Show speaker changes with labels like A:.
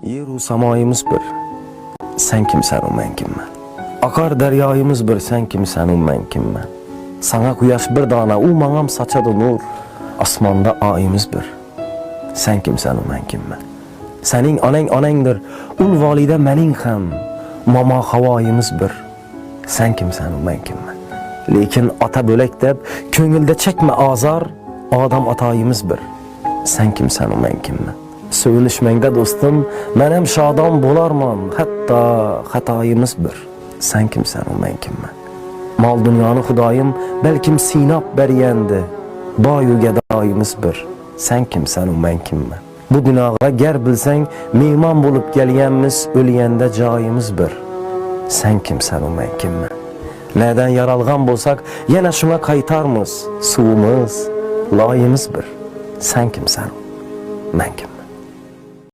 A: Yeru samoyimiz bir, sen kimsen o men kimmen. Akar deryoyimiz bir, sen kimsen o men kimmen. Sana quyosh bir dona, u mangam saçadı nur. Osmonda oyimiz bir, sen kimsen o men kimmen. Sening onang onangdir, ul volida mening ham. Momo havoyimiz bir, sen kimsen o men kimmen. Lekin ota bo'lak deb ko'ngilda chekma azor, odam atoyimiz bir, sen kimsen o men kimmen. Söylüşmengde dostum, men hem şadam bo'larman, hatta xatoyimiz bir, sen kimsen o men kimmen. Mal dunyoni xudoyim balkim sinab bergandi, boyu gadoyimiz bir, sen kimsen o men kimmen. Bu dunyoga gar bilsang, mehmon bo'lib kelganmiz, o'lganda joyimiz bir, sen kimsen o men kimmen. Neden yaralgan bo'lsak, yana shunga qaytarmiz, suvimiz, loyimiz bir, sen kimsen o men kimmen.